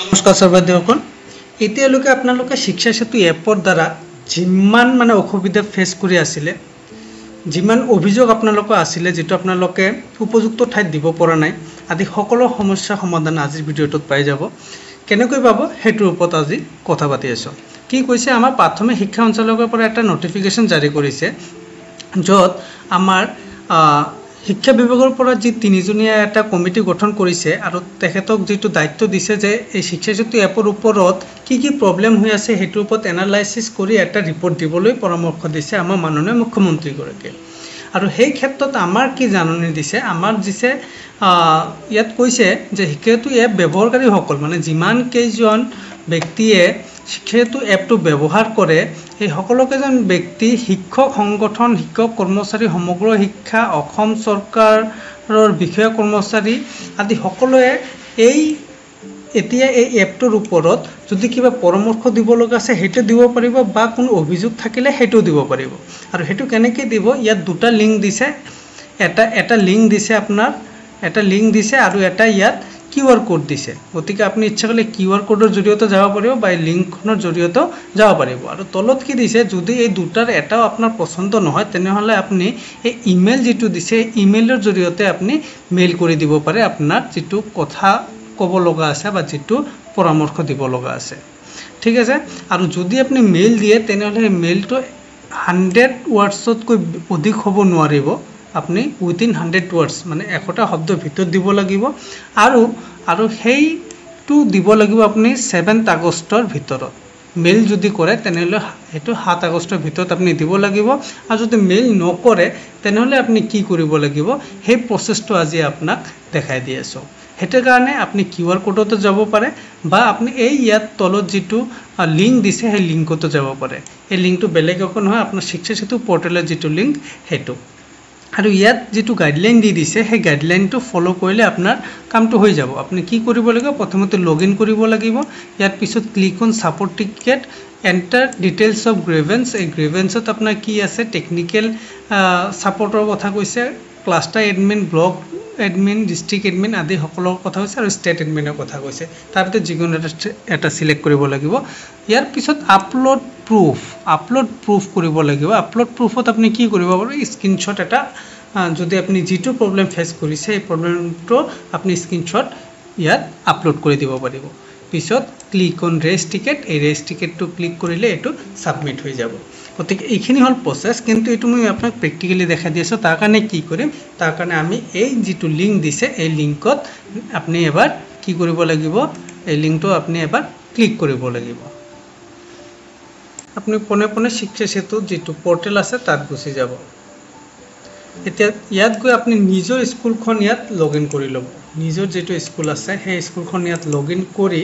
নমস্কাৰ সৰ্বদসকল এতিয়ালৈকে আপোনালোকে শিক্ষা সেতু এপৰ দ্বাৰা যিমান মানে অসুবিধা ফেস কৰি আছিলে যিমান অভিযোগ আপোনালোকৰ আছিলে যেটো আপোনালোকে উপযুক্ত ঠাইত দিব পৰা নাই আদি সকলো সমস্যা সমাধান আজিৰ ভিডিঅটোত পাই যাব কেনেকৈ পাব হেতুৰ ওপৰত আজি কথা পাতি আছো কি কৈছে আমাৰ প্ৰাথমিক শিক্ষা অঞ্চলৰ পৰা এটা নটিফিকেশন জাৰি কৰিছে যত আমাৰ শিক্ষা বিভাগৰ পৰা যি তিনিজনীয়া এটা কমিটি গঠন কৰিছে আৰু তেখেতক যেটো দায়িত্ব দিছে যে এই শিক্ষা সেতু এপৰ ওপৰত কি প্ৰবলেম হৈ আছে হেতুৰ ওপৰত এনালাইসিস কৰি এটা ৰিপৰ্ট দিবলৈ পৰামৰ্শ দিছে আমাৰ মাননীয় মুখ্যমন্ত্ৰী গৰাকী আৰু সেই ক্ষেত্ৰত আমাৰ কি জাননী দিছে আমাৰ দিছে ইয়াত কৈছে যে শিক্ষা সেতু এপ ব্যৱহাৰকাৰী সকল মানে যিমান কেইজন ব্যক্তিয়ে শিক্ষা সেতু এপটো ব্যৱহাৰ কৰে এই সকলোকেজন ব্যক্তি শিক্ষক সংগঠন শিক্ষক কৰ্মচাৰী সমগ্ৰ শিক্ষা অসম চৰকাৰৰ বিষয় কৰ্মচাৰী আদি সকলোৱে এই এতিয়া এই এপটোৰ ওপৰত যদি কিবা পৰামৰ্শ দিব লগা আছে হেতু দিব পাৰিব বা কোন অভিযোগ থাকিলে হেতু দিব পাৰিব আৰু হেতু কেনেকৈ দিব ইয়াত দুটা লিংক দিছে এটা লিংক দিছে আপোনাৰ এটা লিংক দিছে আৰু এটা ইয়াত QR কোড দিছে গতিকে আপুনি ইচ্ছা কৰিলে QR কোডৰ জৰিয়তে যাব পাৰিব বা লিংকখনৰ জৰিয়তে যাব পাৰিব আৰু তলত কি দিছে যদি এই দুটাৰ এটাও আপোনাৰ পছন্দ নহয় তেনেহলে আপুনি এই ইমেইল যেটো দিছে ইমেইলৰ জৰিয়তে আপুনি মেইল কৰি দিব পাৰে আপোনাৰ যেটো কথা ক'ব লগা আছে বা যেটো পৰামৰ্শ দিব লগা আছে ঠিক আছে আৰু যদি আপুনি মেইল দিয়ে তেনেহলে মেইলটো 100 ওয়াৰ্ডছতকৈ অধিক হ'ব নোৱাৰিব আপনি উইদিন 100 ওয়াৰ্ডস মানে 100টা শব্দ ভিতৰত দিব লাগিব আৰু হেইটো দিব লাগিব আপনি 7 আগষ্টৰ ভিতৰত মেইল যদি কৰে তেনেহলে হেতু 7 আগষ্টৰ ভিতৰত আপনি দিব লাগিব আৰু যদি মেইল নকৰে তেনেহলে আপনি কি কৰিব লাগিব সেই প্ৰসেসটো আজি আপোনাক দেখাই দি আছো হেতৰ কাৰণে আপনি QR কোডতে যাব পাৰে বা আপনি এই ইয়াত তলত যেটো লিংক দিছে সেই লিংকতে যাব পাৰে এই লিংকটো বেলেগ একো নহয় আপোনাৰ শিক্ষা সেতু পোৰ্টেলৰ যেটো লিংক হেতু আৰু ইয়াত যেটো গাইডলাইন দি দিছে সেই গাইডলাইনটো ফলো কৰিলে আপোনাৰ কামটো হৈ যাব আপুনি কি কৰিব লাগিব প্ৰথমতে লগইন কৰিব লাগিব ইয়াত পিছত click on support ticket enter details of grievance এই গ্ৰিভেন্সত আপোনাৰ কি আছে টেকনিক্যাল সাপোৰ্টৰ কথা কৈছে cluster admin block admin district admin আদি সকলৰ কথা কৈছে আৰু ষ্টেট এডমিনৰ কথা কৈছে তাৰতে যিকোনো এটা সিলেক্ট কৰিব লাগিব ইয়াৰ পিছত আপলোড প্ৰুফ কৰিব লাগিব আপলোড প্ৰুফত আপুনি কি কৰিব পাৰে স্ক্ৰিনশ্বট এটা যদি আপুনি যেটো প্ৰবলেম ফেস কৰিছে এই প্ৰবলেমটো আপুনি স্ক্ৰিনশ্বট ইয়াত আপলোড কৰি দিব পাৰিব পিছত ক্লিক অন ৰেজ টিকেট এই ৰেজ টিকেটটো ক্লিক কৰিলে এটো সাবমিট হৈ যাব গতিকে এইখিনি হল প্ৰসেস কিন্তু এটো মই আপোনাক প্ৰ্যাকটিক্যালি দেখাই দিছো তাৰ কাৰণে কি কৰিম তাৰ কাৰণে আমি এই যেটো লিংক দিছে এই লিংকত আপুনি এবাৰ কি কৰিব লাগিব এই লিংকটো আপুনি এবাৰ ক্লিক কৰিব লাগিব আপনি পনে শিক্ষা সেতু যেটো পোৰ্টেল আছে তাত গুছি যাব এতিয়া ইয়াত গৈ আপনি নিজৰ স্কুলখন ইয়াত লগইন কৰি লব নিজৰ যেটো স্কুল আছে সেই স্কুলখন ইয়াত লগইন কৰি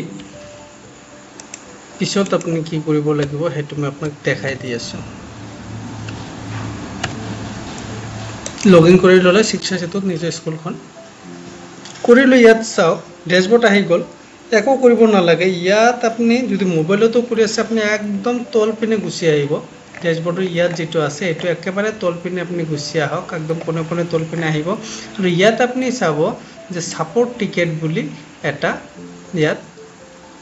পিছত আপনি কি কৰিব লাগিব হেতু মই আপোনাক দেখাই দি আছো লগইন কৰি ললে শিক্ষা সেতুত নিজৰ স্কুলখন কৰিলো ইয়াত চাও ড্যাশবোৰ্ড আহি গল একো কৰিব নালাগে ইয়াত আপনি যদি মোবাইলতো কৰি আছে আপনি একদম তল পিনে গুছি আহিব ড্যাশবোৰ্ডৰ ইয়াত যেটো আছে এটো একেবাৰে তল পিনে আপনি গুছি আহক একদম কোনে তল পিনে আহিব আৰু ইয়াত আপনি চাব যে সাপোর্ট টিকেট বুলি এটা ইয়াত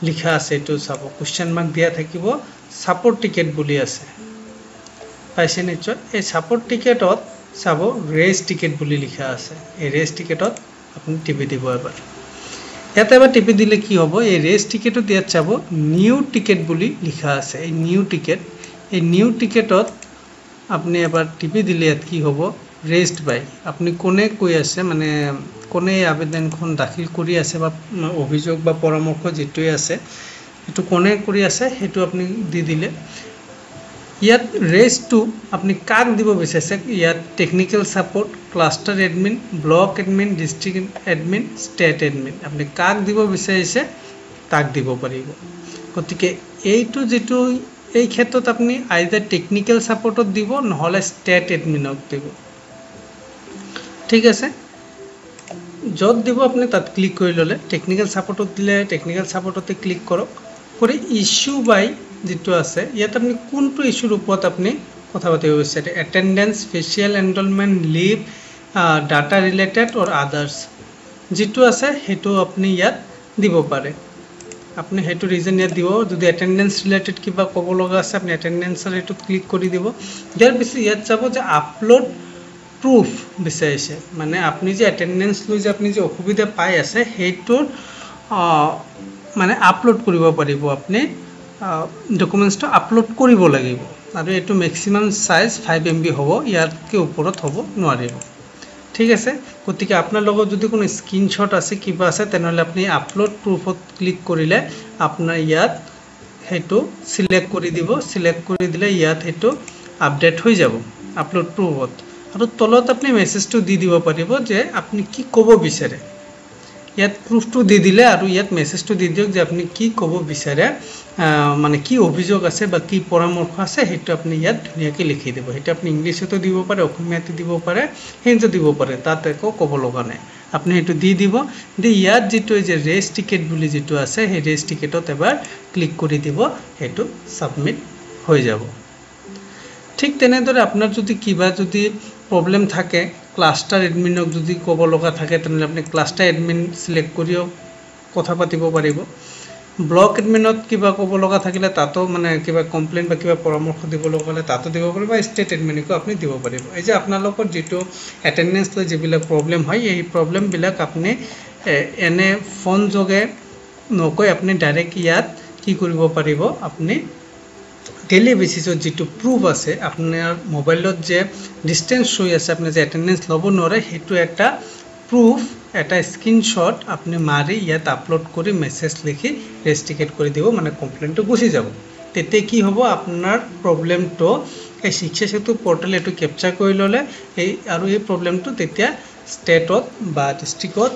লিখা আছে এটো চাব কোশ্চেন মার্ক দিয়া থাকিব সাপোর্ট টিকেট বুলি আছে পাইছে নিশ্চয় এই সাপোর্ট টিকেটত চাব ৰেজ টিকেট বুলি লিখা আছে এই ৰেজ টিকেটত আপনি টিপি দিব এবাৰ ইয়াতে এবাৰ টিপি দিলে কি হ'ব এই ৰেজ টিকেটত ইয়াত চাব নিউ টিকেট বুলি লিখা আছে এই নিউ টিকেটত আপনি এবাৰ টিপি দিলে ইয়াত কি হ'ব ৰেজড বাই আপনি কোনে কৈ আছে মানে কোনে আবেদনখন দাখিল কৰি আছে বা অভিযোগ বা পৰামৰ্শ যেটোই আছে এটো কোনে কৰি আছে হেতু আপনি দি দিলে ইয়াত ৰেজটো আপনি কাক দিব বিচাৰিছে ইয়াত technical support cluster admin block admin district admin state admin আপনি কাক দিব বিচাৰিছে তাক দিব পাৰিব গতিকে এইটো যেটো এই ক্ষেত্ৰত আপনি আইদাৰ টেকনিক্যাল সাপোর্টত দিব নহলে স্টেট এডমিনক দিব ঠিক আছে যত দিব আপনি তাত ক্লিক কৰি ললে টেকনিক্যাল সাপোৰ্টত দিলে টেকনিক্যাল সাপোৰ্টতে ক্লিক কৰক কৰি ইস্যু বাই যেটো আছে ইয়াত আপনি কোনটো ইস্যুৰ ওপৰত আপনি কথা পাতিব বিচাৰে attendance special enrolment leave data related or others যেটো আছে হেতু আপনি ইয়াত দিব পাৰে আপুনি সেইটো ৰিজন ইয়াত দিব যদি এটেন্ডেন্স ৰিলেটেড কিবা ক'ব লগা আছে আপুনি এটেন্ডেন্সৰ এটোত ক্লিক কৰি দিব দিয়াৰ পিছত ইয়াত যাব যে আপলোড proof বিচাৰিছে মানে আপুনি যে এটেন্ডেন্স লৈ যে আপুনি যে অসুবিধা পাই আছে হেইটোৰ মানে আপলোড কৰিব পাৰিব আপুনি ডকুমেন্টসটো আপলোড কৰিব লাগিব আৰু এটো ম্যাক্সিমাম সাইজ 5 MB হ'ব ইয়াতকৈ ওপৰত হ'ব নোৱাৰিব ঠিক আছে গতিকে আপোনাৰ লগত যদি কোনো স্ক্ৰিনশ্বট আছে কিবা আছে তেনেহলে আপুনি আপলোড প্ৰুফত ক্লিক কৰিলে আপোনাৰ ইয়াত হেটো সিলেক্ট কৰি দিব সিলেক্ট কৰি দিলে ইয়াত হেটো আপডেট হৈ যাব আপলোড প্ৰুফত আৰু তলত আপুনি মেছেজটো দি দিব পাৰিব যে আপুনি কি ক'ব বিচাৰে ইয়াত প্ৰুফটো দি দিলে আৰু ইয়াত মেছেজটো দি দিয়ক যে আপুনি কি ক'ব বিচাৰে মানে কি অভিযোগ আছে বা কি পৰামৰ্শ আছে হেটো আপুনি ইয়াত ধুনিয়াকৈ লিখি দিব হেটো আপুনি ইংলিশতো দিব পাৰে অসমীয়াতো দিব পাৰে হিন্দীতো দিব পাৰে তাত একো ক'ব লগা নাই আপুনি হেটো দি দিব দি ইয়াত যেটো যে ৰেস টিকেট বুলি যেটো আছে হে ৰেস টিকেটত এবাৰ ক্লিক কৰি দিব হেটো সাবমিট হৈ যাব ঠিক তেনেদৰে আপোনাৰ যদি কিবা যদি প্ৰবলেম থাকে ক্লাস্টাৰ এডমিনক যদি ক'ব লগা থাকে তেনেহলে আপুনি ক্লাস্টাৰ এডমিন সিলেক্ট কৰিও কথা পাতিব পাৰিব ব্লক এডমিনত কিবা ক'ব লগা থাকিলে তাতো মানে কিবা কমপ্লেইন বা কিবা পৰামৰ্শ দিব লগা হলে তাতো দিব পাৰিব বা ষ্টেট এডমিনকো আপুনি দিব পাৰিব এই যে আপোনালোকৰ যেটো এটেন্ডেন্স লৈ যেবিলাক প্ৰবলেম হয় এই প্ৰবলেম বিলাক আপুনি এনে ফোন যোগে নকৈ আপুনি ডাইৰেক্ট ইয়াত কি কৰিব পাৰিব আপুনি ডেইলি বেসিছত যেটো প্ৰুফ আছে আপোনাৰ মোবাইলত যে ডিসটেন্স হৈ আছে আপুনি যে এটেন্ডেন্স লব নৰে হেতু একটা প্ৰুফ এটা স্ক্ৰিনশ্বট আপুনি মাৰি ইয়াত আপলোড কৰি মেছেজ লিখি ৰেস্টিকেট কৰি দিব মানে কমপ্লেইনটো গুছি যাব তেতে কি হ'ব আপোনাৰ প্ৰবলেমটো এই শিক্ষা সেতু পোৰ্টেল এটো ক্যাপচাৰ কৰি ললে এই আৰু এই প্ৰবলেমটো তেতিয়া ষ্টেটত বা ডিস্ট্ৰিক্টত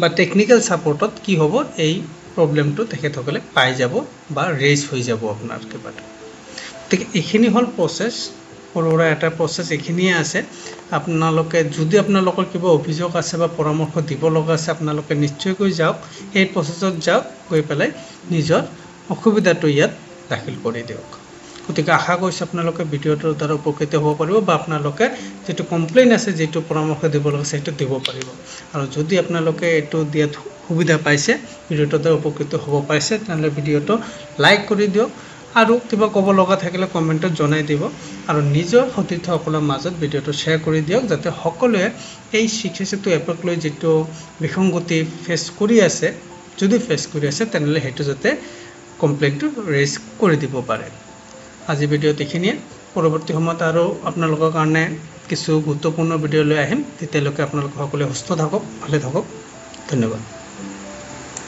বা টেকনিক্যাল সাপোৰ্টত কি হ'ব এই প্ৰবলেমটো তেখেতসকলে পাই যাব বা ৰেজ হৈ যাব আপোনাৰ কিবাটো ঠিক এখিনি হল প্ৰসেস পৰৰা এটা প্ৰসেস এখিনিয়ে আছে আপোনালোকে যদি আপোনালোকৰ কিবা অভিযোগ আছে বা পৰামৰ্শ দিব লগা আছে আপোনালোকে নিশ্চয়কৈ যাওক এই প্ৰসেসত যাওক গৈ পেলাই নিজৰ অসুবিধাটো ইয়াত দাখিল কৰি দিওক গতিকে আশা কৰিছো আপোনালোকে ভিডিওটোৰ দ্বাৰা উপকৃত হ'ব পাৰিব বা আপোনালোকে যেটো কমপ্লেইন আছে যেটো পৰামৰ্শ দিব লগা আছে সেইটো দিব পাৰিব আৰু যদি আপোনালোকে এটো দিয়াত সুবিধা পাইছে ভিডিওটোৰ দ্বাৰা উপকৃত হ'ব পাৰিছে তেনলে ভিডিওটো লাইক কৰি দিওক আৰু কিবা ক'ব লগা থাকিলে কমেন্টত জনাই দিব আৰু নিজৰ সতীৰ্থসকলৰ মাজত ভিডিওটো শ্বেয়াৰ কৰি দিয়ক যাতে সকলোৱে এই শিক্ষা সেতু এপক লৈ যেটো বিসংগতি ফেস কৰি আছে যদি ফেস কৰি আছে তেনলে হেতু যাতে কমপ্লেইনটো ৰেজ কৰি দিব পাৰে আজি ভিডিওত এখিনিয়ে পৰৱৰ্তী সময়ত আৰু আপোনালোকৰ কাৰণে কিছু গুৰুত্বপূৰ্ণ ভিডিও লৈ আহিম তেতিয়ালৈকে আপোনালোক সকলোৱে সুস্থ থাকক ভালে থাকক ধন্যবাদ